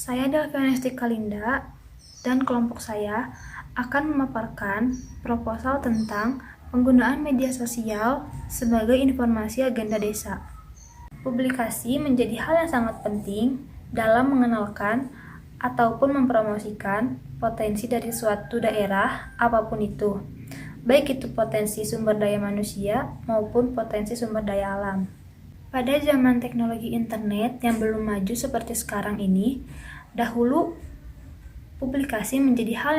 Saya Delvianesti Kalinda dan kelompok saya akan memaparkan proposal tentang penggunaan media sosial sebagai informasi agenda desa. Publikasi menjadi hal yang sangat penting dalam mengenalkan ataupun mempromosikan potensi dari suatu daerah apapun itu, baik itu potensi sumber daya manusia maupun potensi sumber daya alam. Pada zaman teknologi internet yang belum maju seperti sekarang ini, dahulu publikasi menjadi hal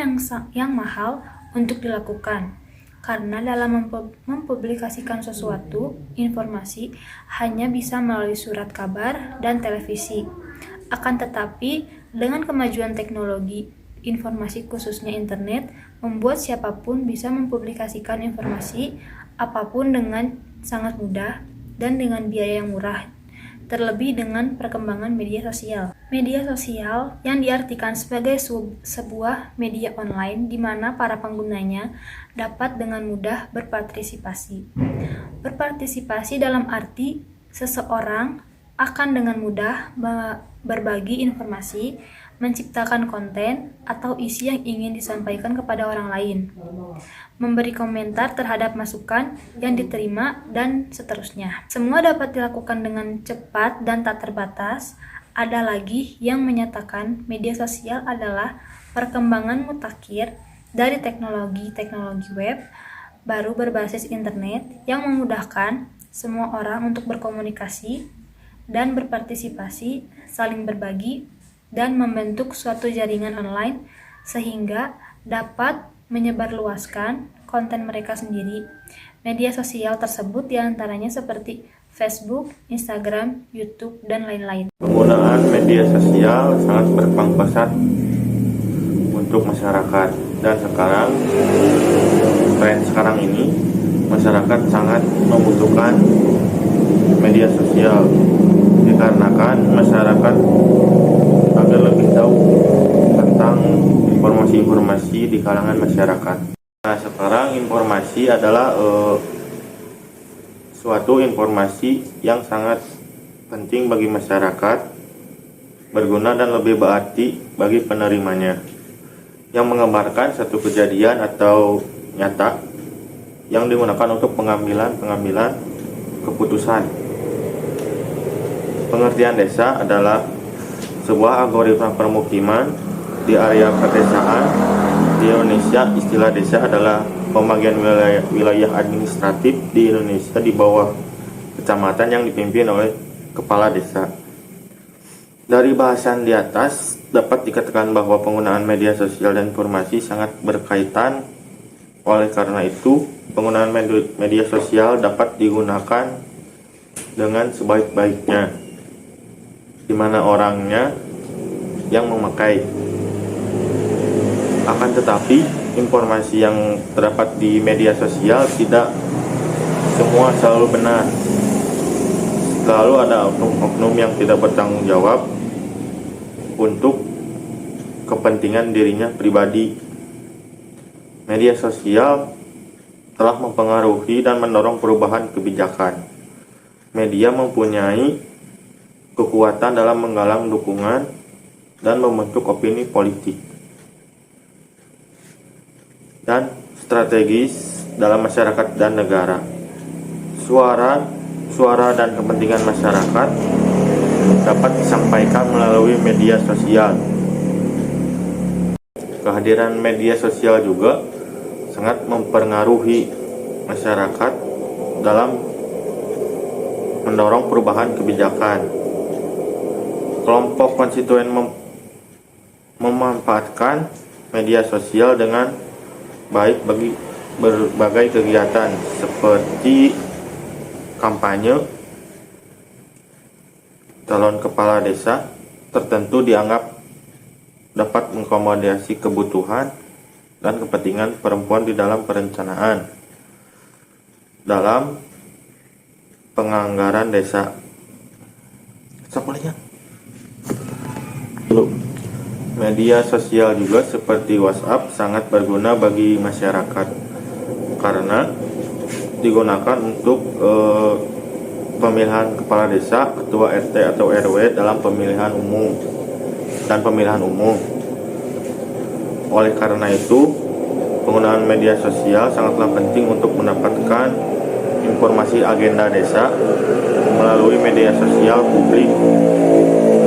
yang mahal untuk dilakukan. Karena dalam mempublikasikan sesuatu, informasi hanya bisa melalui surat kabar dan televisi. Akan tetapi, dengan kemajuan teknologi informasi khususnya internet, membuat siapapun bisa mempublikasikan informasi apapun dengan sangat mudah dan dengan biaya yang murah, terlebih dengan perkembangan media sosial. Media sosial yang diartikan sebagai sebuah media online di mana para penggunanya dapat dengan mudah berpartisipasi. Berpartisipasi dalam arti seseorang akan dengan mudah berbagi informasi, menciptakan konten atau isi yang ingin disampaikan kepada orang lain, memberi komentar terhadap masukan yang diterima, dan seterusnya. Semua dapat dilakukan dengan cepat dan tak terbatas. Ada lagi yang menyatakan media sosial adalah perkembangan mutakhir dari teknologi web baru berbasis internet yang memudahkan semua orang untuk berkomunikasi dan berpartisipasi, saling berbagi, dan membentuk suatu jaringan online sehingga dapat menyebarluaskan konten mereka sendiri. Media sosial tersebut diantaranya seperti Facebook, Instagram, YouTube, dan lain-lain. Penggunaan media sosial sangat berkembang pesat untuk masyarakat, dan tren sekarang ini masyarakat sangat membutuhkan media sosial dikarenakan masyarakat agar lebih tahu tentang informasi-informasi di kalangan masyarakat. Nah, sekarang informasi adalah suatu informasi yang sangat penting bagi masyarakat, berguna dan lebih berarti bagi penerimanya, yang menggambarkan satu kejadian atau nyata yang digunakan untuk pengambilan keputusan. Pengertian desa adalah sebuah algoritma permukiman di area pedesaan. Di Indonesia, istilah desa adalah pembagian wilayah administratif di Indonesia di bawah kecamatan yang dipimpin oleh kepala desa. Dari bahasan di atas dapat dikatakan bahwa penggunaan media sosial dan informasi sangat berkaitan. Oleh karena itu, penggunaan media sosial dapat digunakan dengan sebaik-baiknya, di mana orangnya yang memakai. Akan tetapi, informasi yang terdapat di media sosial tidak semua selalu benar. Selalu ada oknum-oknum yang tidak bertanggung jawab untuk kepentingan dirinya pribadi. Media sosial telah mempengaruhi dan mendorong perubahan kebijakan. Media mempunyai kekuatan dalam menggalang dukungan dan membentuk opini politik dan strategis dalam masyarakat dan negara. Suara dan kepentingan masyarakat dapat disampaikan melalui media sosial. Kehadiran media sosial juga sangat mempengaruhi masyarakat dalam mendorong perubahan kebijakan. Kelompok konstituen memanfaatkan media sosial dengan baik bagi berbagai kegiatan seperti kampanye. Calon kepala desa tertentu dianggap dapat mengakomodasi kebutuhan dan kepentingan perempuan di dalam perencanaan dalam penganggaran desa. Media sosial juga seperti WhatsApp sangat berguna bagi masyarakat karena digunakan untuk pemilihan kepala desa, ketua RT atau RW dalam pemilihan umum. dan pemilihan umum. Oleh karena itu, penggunaan media sosial sangatlah penting untuk mendapatkan informasi agenda desa melalui media sosial publik,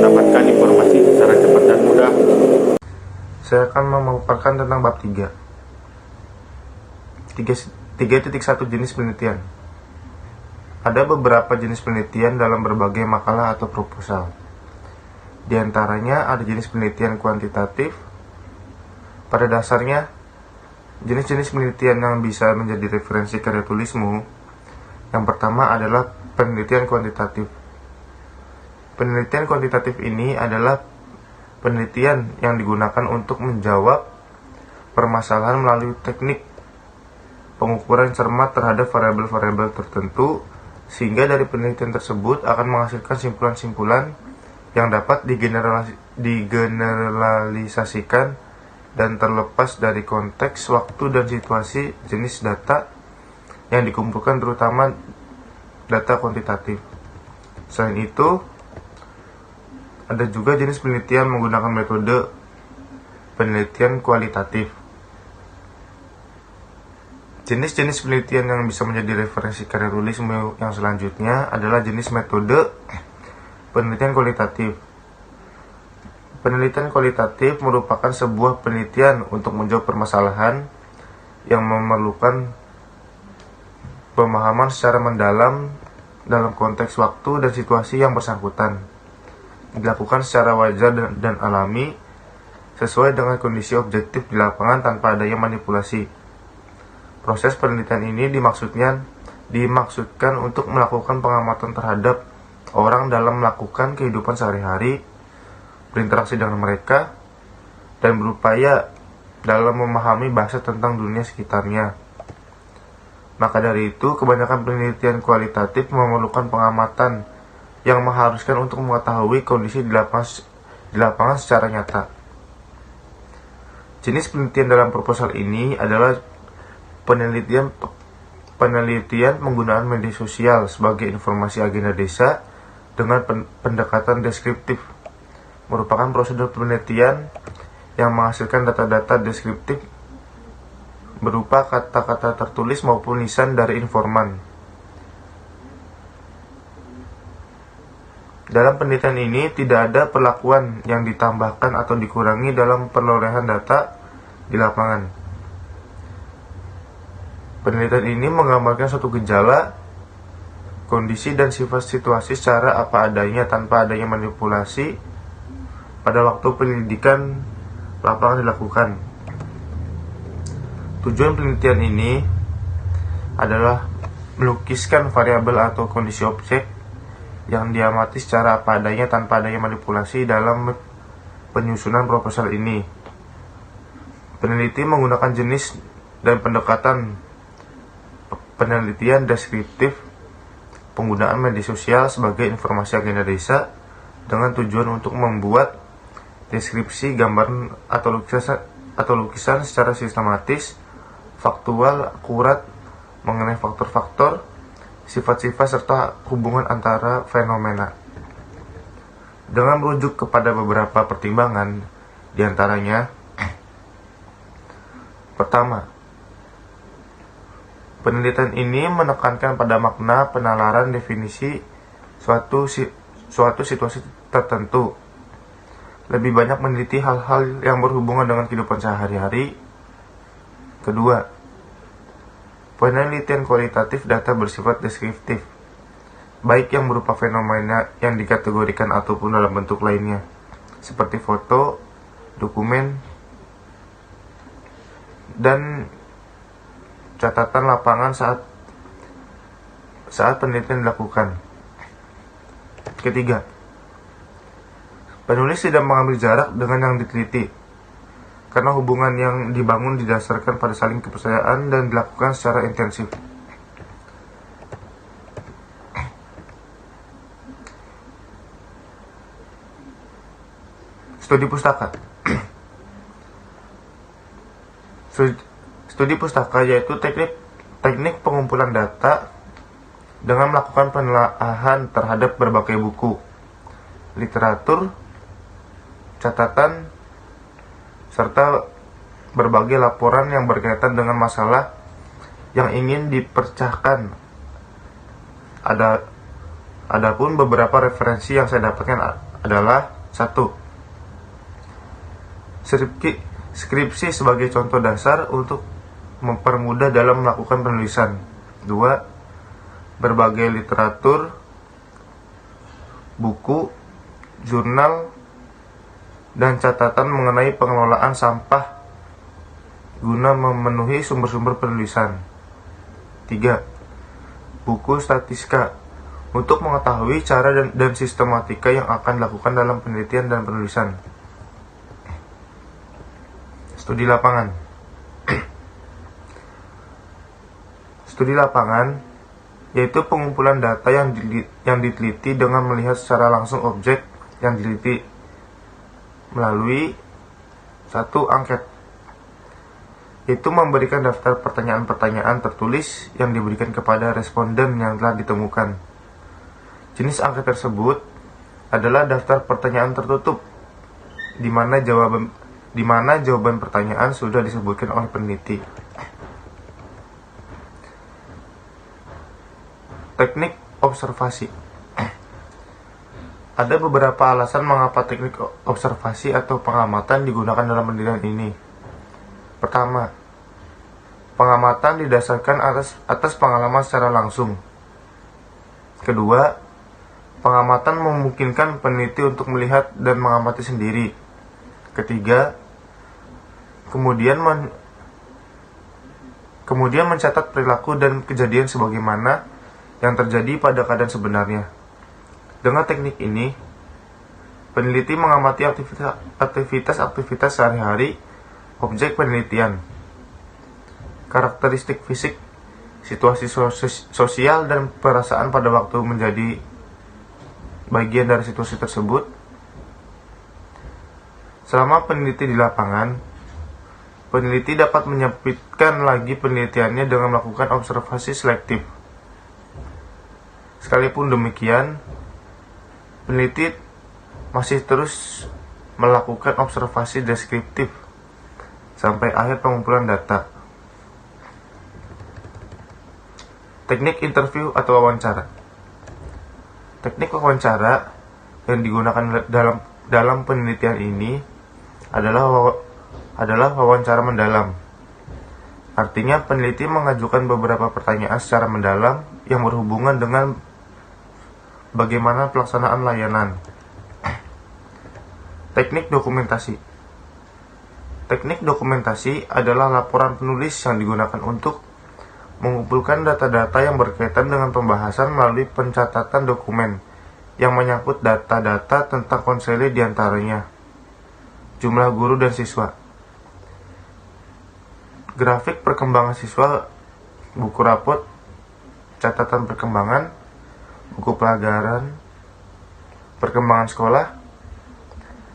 mendapatkan informasi secara cepat dan mudah. Saya akan memaparkan tentang bab 3. 3.1 jenis penelitian. Ada beberapa jenis penelitian dalam berbagai makalah atau proposal. Di antaranya ada jenis penelitian kuantitatif. Pada dasarnya, jenis-jenis penelitian yang bisa menjadi referensi karya tulismu, yang pertama adalah penelitian kuantitatif. Penelitian kuantitatif ini adalah penelitian yang digunakan untuk menjawab permasalahan melalui teknik pengukuran cermat terhadap variabel-variabel tertentu, sehingga dari penelitian tersebut akan menghasilkan simpulan-simpulan yang dapat digeneralisasikan dan terlepas dari konteks, waktu, dan situasi jenis data yang dikumpulkan, terutama data kuantitatif. Selain itu, ada juga jenis penelitian menggunakan metode penelitian kualitatif. Jenis-jenis penelitian yang bisa menjadi referensi karya tulismu yang selanjutnya adalah jenis metode penelitian kualitatif. Penelitian kualitatif merupakan sebuah penelitian untuk menjawab permasalahan yang memerlukan pemahaman secara mendalam dalam konteks waktu dan situasi yang bersangkutan. Dilakukan secara wajar dan alami sesuai dengan kondisi objektif di lapangan tanpa adanya manipulasi. Proses penelitian ini dimaksudkan untuk melakukan pengamatan terhadap orang dalam melakukan kehidupan sehari-hari, berinteraksi dengan mereka, dan berupaya dalam memahami bahasa tentang dunia sekitarnya. Maka dari itu, kebanyakan penelitian kualitatif memerlukan pengamatan yang mengharuskan untuk mengetahui kondisi di lapangan secara nyata. Jenis penelitian dalam proposal ini adalah penelitian penggunaan media sosial sebagai informasi agenda desa dengan pendekatan deskriptif. Merupakan prosedur penelitian yang menghasilkan data-data deskriptif berupa kata-kata tertulis maupun lisan dari informan. Dalam penelitian ini tidak ada perlakuan yang ditambahkan atau dikurangi dalam perolehan data di lapangan. Penelitian ini menggambarkan suatu gejala, kondisi, dan sifat situasi secara apa adanya tanpa adanya manipulasi pada waktu penyelidikan lapangan dilakukan. Tujuan penelitian ini adalah melukiskan variabel atau kondisi objek yang diamati secara apa adanya tanpa adanya manipulasi dalam penyusunan proposal ini. Peneliti menggunakan jenis dan pendekatan penelitian deskriptif, penggunaan media sosial sebagai informasi agenda desa dengan tujuan untuk membuat deskripsi gambaran atau lukisan secara sistematis, faktual, akurat mengenai faktor-faktor, sifat-sifat serta hubungan antara fenomena. Dengan merujuk kepada beberapa pertimbangan, diantaranya: pertama, penelitian ini menekankan pada makna penalaran definisi suatu situasi tertentu. Lebih banyak meneliti hal-hal yang berhubungan dengan kehidupan sehari-hari. Kedua, penelitian kualitatif data bersifat deskriptif, baik yang berupa fenomena yang dikategorikan ataupun dalam bentuk lainnya, seperti foto, dokumen, dan catatan lapangan saat penelitian dilakukan. Ketiga, penulis tidak mengambil jarak dengan yang diteliti, karena hubungan yang dibangun didasarkan pada saling kepercayaan dan dilakukan secara intensif. Studi pustaka. Studi pustaka yaitu teknik pengumpulan data dengan melakukan penelaahan terhadap berbagai buku, literatur, catatan, serta berbagai laporan yang berkaitan dengan masalah yang ingin dipercahkan. Adapun beberapa referensi yang saya dapatkan adalah: 1. Skripsi sebagai contoh dasar untuk mempermudah dalam melakukan penulisan. 2. Berbagai literatur, buku, jurnal, dan catatan mengenai pengelolaan sampah guna memenuhi sumber-sumber penulisan. 3. Buku statistika untuk mengetahui cara dan sistematika yang akan dilakukan dalam penelitian dan penulisan. Studi lapangan. Studi lapangan yaitu pengumpulan data yang diteliti dengan melihat secara langsung objek yang diteliti melalui 1. Angket, yaitu memberikan daftar pertanyaan-pertanyaan tertulis yang diberikan kepada responden yang telah ditemukan. Jenis angket tersebut adalah daftar pertanyaan tertutup, di mana jawaban pertanyaan sudah disebutkan oleh peneliti. Teknik observasi. Ada beberapa alasan mengapa teknik observasi atau pengamatan digunakan dalam penelitian ini. Pertama, pengamatan didasarkan atas pengalaman secara langsung. Kedua, pengamatan memungkinkan peneliti untuk melihat dan mengamati sendiri. Ketiga, kemudian mencatat perilaku dan kejadian sebagaimana yang terjadi pada keadaan sebenarnya. Dengan teknik ini, peneliti mengamati aktivitas sehari-hari objek penelitian, karakteristik fisik, situasi sosial, dan perasaan pada waktu menjadi bagian dari situasi tersebut. Selama peneliti di lapangan, peneliti dapat menyempitkan lagi penelitiannya dengan melakukan observasi selektif. Sekalipun demikian, peneliti masih terus melakukan observasi deskriptif sampai akhir pengumpulan data. Teknik interview atau wawancara. Teknik wawancara yang digunakan dalam penelitian ini adalah wawancara mendalam. Artinya, peneliti mengajukan beberapa pertanyaan secara mendalam yang berhubungan dengan bagaimana pelaksanaan layanan. Teknik dokumentasi. Teknik dokumentasi adalah laporan penulis yang digunakan untuk mengumpulkan data-data yang berkaitan dengan pembahasan melalui pencatatan dokumen yang menyangkut data-data tentang konseling diantaranya jumlah guru dan siswa, grafik perkembangan siswa, buku rapot, catatan perkembangan, buku pelajaran, perkembangan sekolah,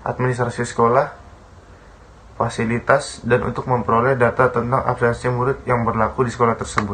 administrasi sekolah, fasilitas, dan untuk memperoleh data tentang absensi murid yang berlaku di sekolah tersebut.